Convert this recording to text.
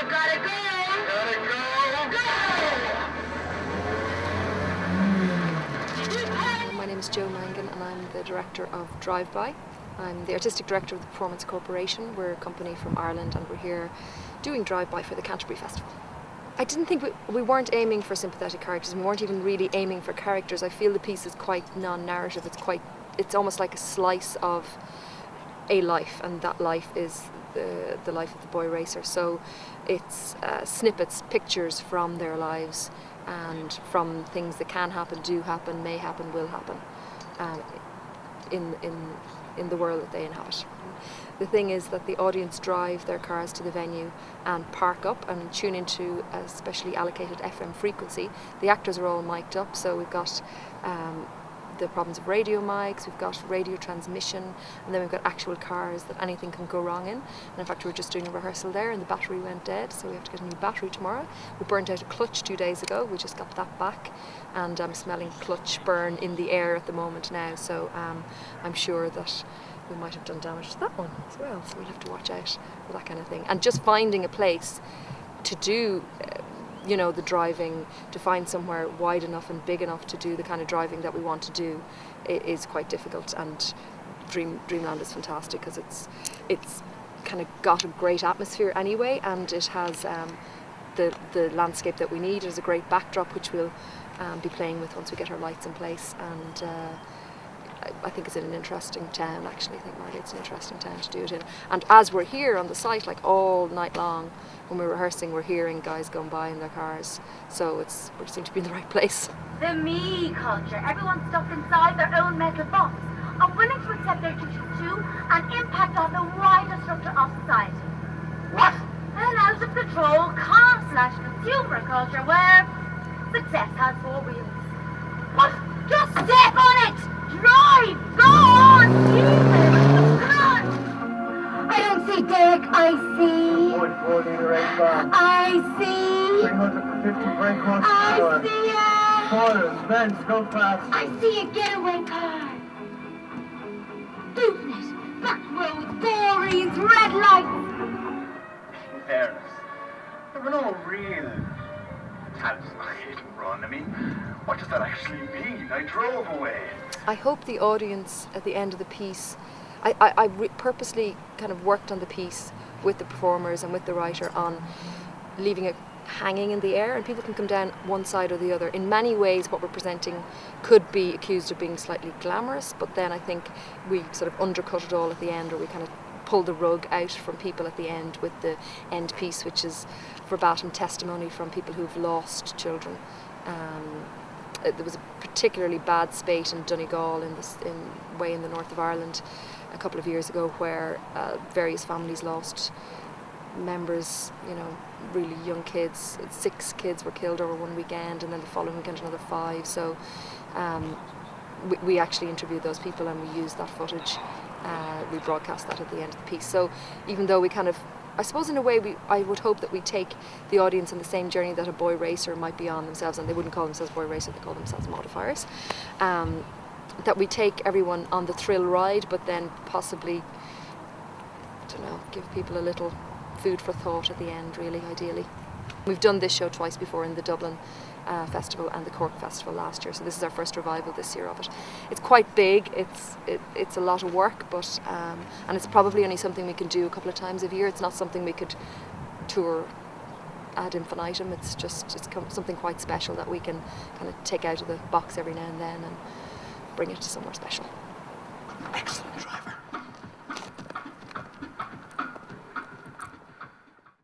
gotta go! Gotta go! Go! My name is Jo Mangan and I'm the director of Drive-By. I'm the artistic director of the Performance Corporation. We're a company from Ireland and we're here doing Drive-By for the Canterbury Festival. I didn't think we weren't aiming for sympathetic characters, and we weren't even really aiming for characters. I feel the piece is quite non-narrative. It's almost like a slice of a life, and that life is the life of the boy racer. So it's snippets, pictures from their lives and from things that can happen, do happen, may happen, will happen in the world that they inhabit. The thing is that the audience drive their cars to the venue and park up and tune into a specially allocated FM frequency. The actors are all mic'd up, so we've got the problems of radio mics, we've got radio transmission, and then we've got actual cars that anything can go wrong in. And in fact, we were just doing a rehearsal there and the battery went dead, so we have to get a new battery tomorrow. We burnt out a clutch 2 days ago, we just got that back, and I'm smelling clutch burn in the air at the moment now, so I'm sure that we might have done damage to that one as well, so we'll have to watch out for that kind of thing. And just finding a place to do the driving, to find somewhere wide enough and big enough to do the kind of driving that we want to do, it is quite difficult. And Dreamland is fantastic because it's kind of got a great atmosphere anyway, and it has the landscape that we need. It has a great backdrop which we'll be playing with once we get our lights in place, and I think it's in an interesting town actually. I think Margate's an interesting town to do it in. And as we're here on the site, like all night long, when we're rehearsing, we're hearing guys going by in their cars. So we seem to be in the right place. The me culture. Everyone's stuck inside their own metal box, unwilling to accept their duties to and impact on the wider structure of society. What? An out of control car/consumer culture where success has 4 wheels. What? Just step on it! Drive! Go on! Jesus! Come on! I don't see Derek, I see... 0.4 litre 8 bar. I see... 350 brake horsepower. I see it! Spoilers, vents, go fast. I see a getaway car. Doofness, back roads, borees, red lights. In fairness, there were no real attempts on a hit and run. I mean, what does that actually mean? I drove away. I hope the audience at the end of the piece, I purposely kind of worked on the piece with the performers and with the writer on leaving it hanging in the air, and people can come down one side or the other. In many ways what we're presenting could be accused of being slightly glamorous, but then I think we sort of undercut it all at the end, or we kind of pull the rug out from people at the end with the end piece, which is verbatim testimony from people who've lost children. There was a particularly bad spate in Donegal way in the north of Ireland a couple of years ago, where various families lost members, really young kids. 6 kids were killed over one weekend, and then the following weekend another 5. So we actually interviewed those people and we used that footage. We broadcast that at the end of the piece. So even though we kind of, I suppose in a way, I would hope that we take the audience on the same journey that a boy racer might be on themselves, and they wouldn't call themselves boy racer, they call themselves modifiers. That we take everyone on the thrill ride, but then possibly, I don't know, give people a little food for thought at the end, really, ideally. We've done this show twice before, in the Dublin Festival and the Cork Festival last year, so this is our first revival this year of it. It's quite big, it's a lot of work, but and it's probably only something we can do a couple of times a year. It's not something we could tour ad infinitum. It's something quite special that we can kind of take out of the box every now and then and bring it to somewhere special. Excellent driver.